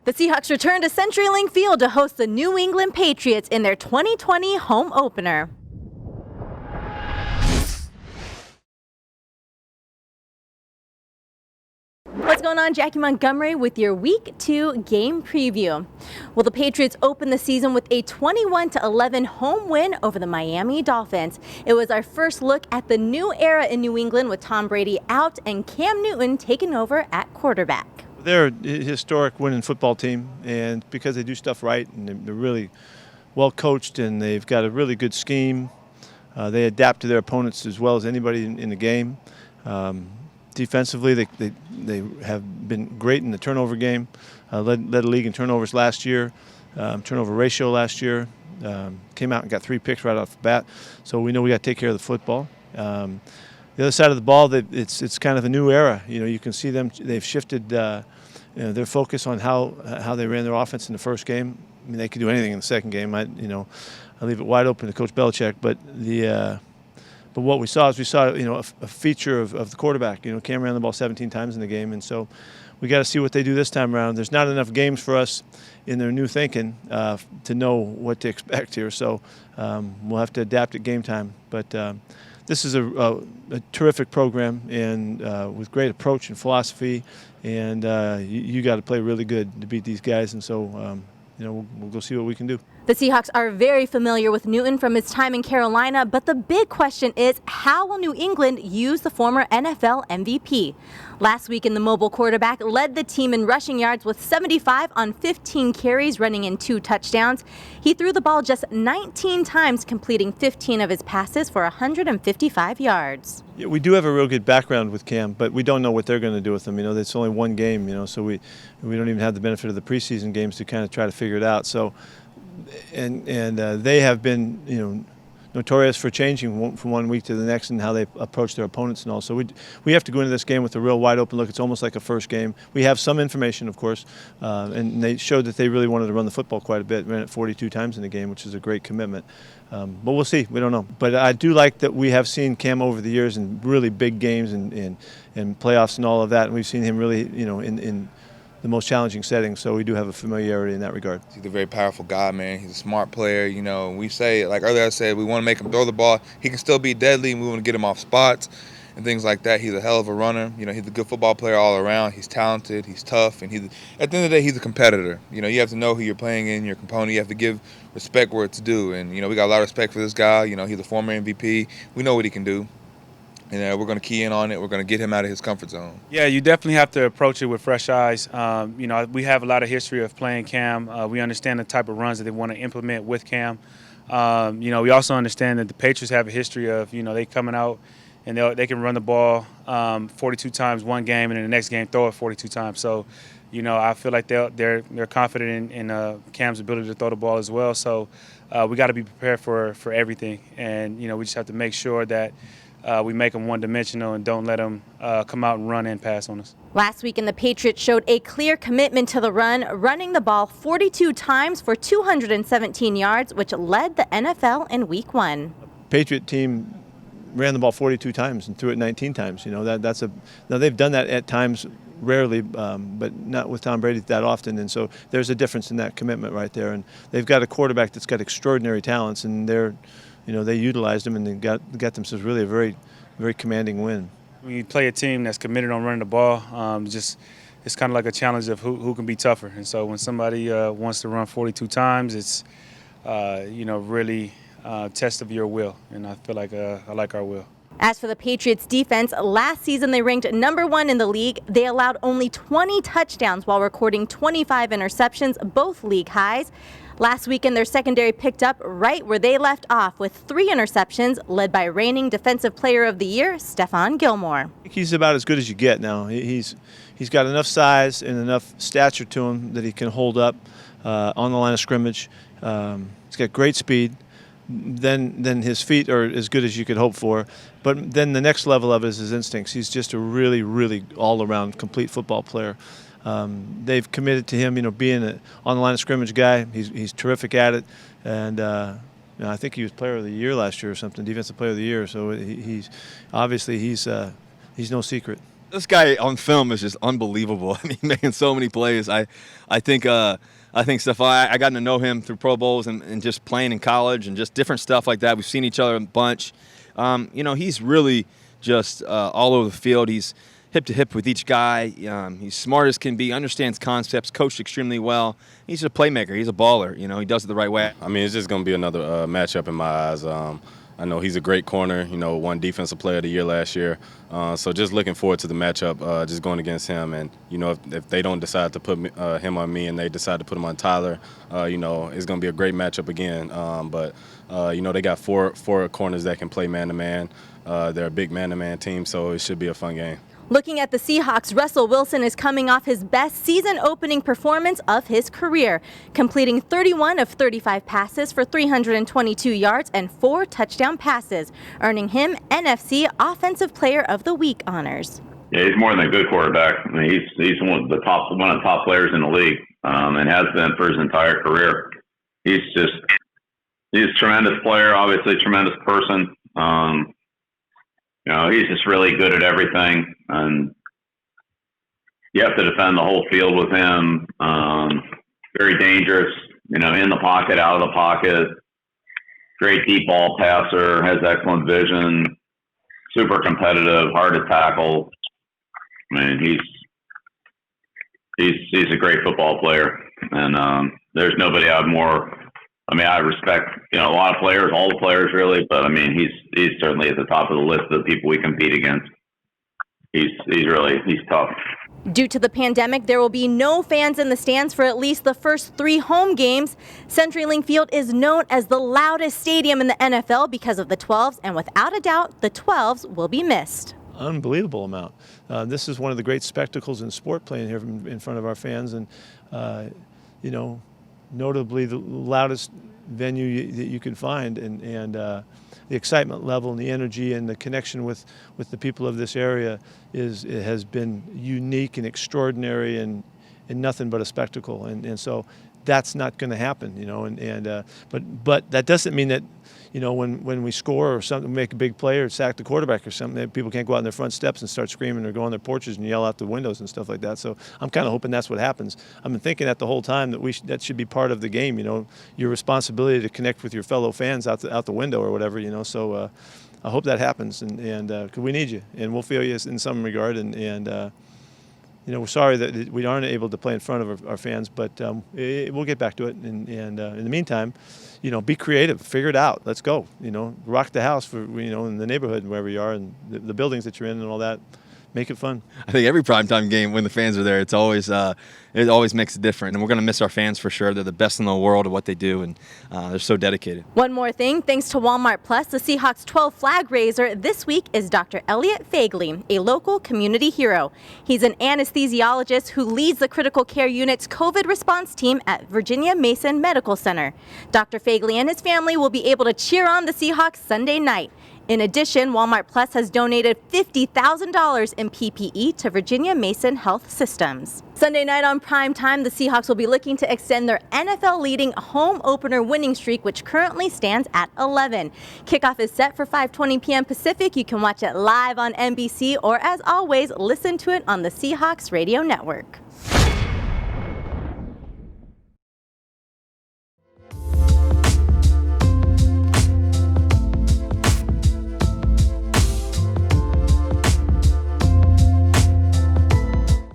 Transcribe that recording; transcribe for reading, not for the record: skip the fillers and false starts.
The Seahawks return to CenturyLink Field to host the New England Patriots in their 2020 home opener. What's going on? Jackie Montgomery with your Week 2 game preview. Well, the Patriots opened the season with a 21-11 home win over the Miami Dolphins. It was our first look at the new era in New England with Tom Brady out and Cam Newton taking over at quarterback. They're a historic winning football team, and because they do stuff right and they're really well coached and they've got a really good scheme, they adapt to their opponents as well as anybody in the game. Defensively, they have been great in the turnover game, led the league in turnovers last year, turnover ratio last year. Came out and got 3 picks right off the bat, so we know we got to take care of the football. The other side of the ball, it's kind of a new era. You know, you can see them; they've shifted their focus on how they ran their offense in the first game. I mean, they could do anything in the second game. I leave it wide open to Coach Belichick. But what we saw is a feature of the quarterback. Cam ran the ball 17 times in the game, and so we got to see what they do this time around. There's not enough games for us in their new thinking to know what to expect here. So we'll have to adapt at game time. But this is a terrific program and with great approach and philosophy, and you got to play really good to beat these guys. And so we'll go see what we can do. The Seahawks are very familiar with Newton from his time in Carolina, but the big question is, how will New England use the former NFL MVP? Last week, the mobile quarterback led the team in rushing yards with 75 on 15 carries, running in 2 touchdowns. He threw the ball just 19 times, completing 15 of his passes for 155 yards. Yeah, we do have a real good background with Cam, but we don't know what they're going to do with him. It's only one game, so we don't even have the benefit of the preseason games to kind of try to figure it out. So. And they have been, notorious for changing from one week to the next and how they approach their opponents and all. So we have to go into this game with a real wide open look. It's almost like a first game. We have some information, of course, and they showed that they really wanted to run the football quite a bit. Ran it 42 times in the game, which is a great commitment. But we'll see. We don't know. But I do like that we have seen Cam over the years in really big games and playoffs and all of that. And we've seen him really, in the most challenging settings, so we do have a familiarity in that regard. He's a very powerful guy, man. He's a smart player. We say, like earlier I said, we want to make him throw the ball. He can still be deadly, and we want to get him off spots and things like that. He's a hell of a runner. He's a good football player all around. He's talented. He's tough, and at the end of the day, he's a competitor. You have to know who you're playing in, your component. You have to give respect where it's due, and we got a lot of respect for this guy. He's a former MVP. We know what he can do. And we're going to key in on it. We're going to get him out of his comfort zone. Yeah, you definitely have to approach it with fresh eyes. We have a lot of history of playing Cam. We understand the type of runs that they want to implement with Cam. We also understand that the Patriots have a history of, they coming out and they can run the ball 42 times one game and in the next game throw it 42 times. So, I feel like they're confident in Cam's ability to throw the ball as well. So we got to be prepared for everything. And, we just have to make sure that we make them one-dimensional and don't let them come out and run and pass on us. Last week, the Patriots showed a clear commitment to the run, running the ball 42 times for 217 yards, which led the NFL in Week 1. Patriot team ran the ball 42 times and threw it 19 times. Now they've done that at times, rarely, but not with Tom Brady that often. And so there's a difference in that commitment right there. And they've got a quarterback that's got extraordinary talents, and they utilized him and they got themselves really a very, very commanding win. When you play a team that's committed on running the ball, it's kind of like a challenge of who can be tougher. And so when somebody wants to run 42 times, it's really test of your will. And I feel like I like our will. As for the Patriots defense, last season they ranked #1 in the league. They allowed only 20 touchdowns while recording 25 interceptions, both league highs. Last weekend, their secondary picked up right where they left off with 3 interceptions, led by reigning Defensive Player of the Year, Stephon Gilmore. I think he's about as good as you get now. He's got enough size and enough stature to him that he can hold up on the line of scrimmage. He's got great speed. Then his feet are as good as you could hope for. But then the next level of it is his instincts. He's just a really, really all-around complete football player. They've committed to him, being on the line of scrimmage guy. He's terrific at it, and I think he was Player of the Year last year or something, Defensive Player of the Year. So he's no secret. This guy on film is just unbelievable. I mean, making so many plays. I think Stephon, I gotten to know him through Pro Bowls and just playing in college and just different stuff like that. We've seen each other a bunch. He's really just all over the field. He's hip to hip with each guy. He's smart as can be, understands concepts, coached extremely well. He's a playmaker. He's a baller. He does it the right way. I mean, it's just going to be another matchup in my eyes. I know he's a great corner, won Defensive Player of the Year last year. So just looking forward to the matchup, just going against him. And, if they don't decide to put him on me and they decide to put him on Tyler, it's going to be a great matchup again. But they got four corners that can play man-to-man. They're a big man-to-man team, so it should be a fun game. Looking at the Seahawks, Russell Wilson is coming off his best season-opening performance of his career, completing 31 of 35 passes for 322 yards and 4 touchdown passes, earning him NFC Offensive Player of the Week honors. Yeah, he's more than a good quarterback. I mean, he's one of the top players in the league, and has been for his entire career. He's a tremendous player, obviously a tremendous person. He's just really good at everything, and you have to defend the whole field with him. Very dangerous, in the pocket, out of the pocket. Great deep ball passer, has excellent vision, super competitive, hard to tackle. I mean, he's a great football player, and there's nobody I have more. I mean, I respect, a lot of players, all the players really, but I mean, he's certainly at the top of the list of the people we compete against. He's tough. Due to the pandemic, there will be no fans in the stands for at least the first 3 home games. CenturyLink Field is known as the loudest stadium in the NFL because of the 12s, and without a doubt, the 12s will be missed. Unbelievable amount. This is one of the great spectacles in sport, playing here in front of our fans, and notably the loudest venue that you can find, and the excitement level and the energy and the connection with the people of this area has been unique and extraordinary and nothing but a spectacle, and so that's not going to happen, but that doesn't mean that when we score or something, make a big play or sack the quarterback or something, that people can't go out on their front steps and start screaming or go on their porches and yell out the windows and stuff like that. So I'm kind of hoping that's what happens. I've been thinking that the whole time, that should be part of the game, your responsibility to connect with your fellow fans out the window or whatever, so I hope that happens, and 'cause we need you, and we'll feel you in some regard, and we're sorry that we aren't able to play in front of our fans, but we'll get back to it. And in the meantime, be creative, figure it out. Let's go. Rock the house for in the neighborhood and wherever you are, and the buildings that you're in and all that. Make it fun. I think every primetime game, when the fans are there, it always makes it different. And we're going to miss our fans for sure. They're the best in the world at what they do, and they're so dedicated. One more thing, thanks to Walmart Plus, the Seahawks 12 flag raiser this week is Dr. Elliot Fagley, a local community hero. He's an anesthesiologist who leads the critical care unit's COVID response team at Virginia Mason Medical Center. Dr. Fagley and his family will be able to cheer on the Seahawks Sunday night. In addition, Walmart Plus has donated $50,000 in PPE to Virginia Mason Health Systems. Sunday night on prime time, the Seahawks will be looking to extend their NFL-leading home opener winning streak, which currently stands at 11. Kickoff is set for 5:20 p.m. Pacific. You can watch it live on NBC or, as always, listen to it on the Seahawks Radio Network.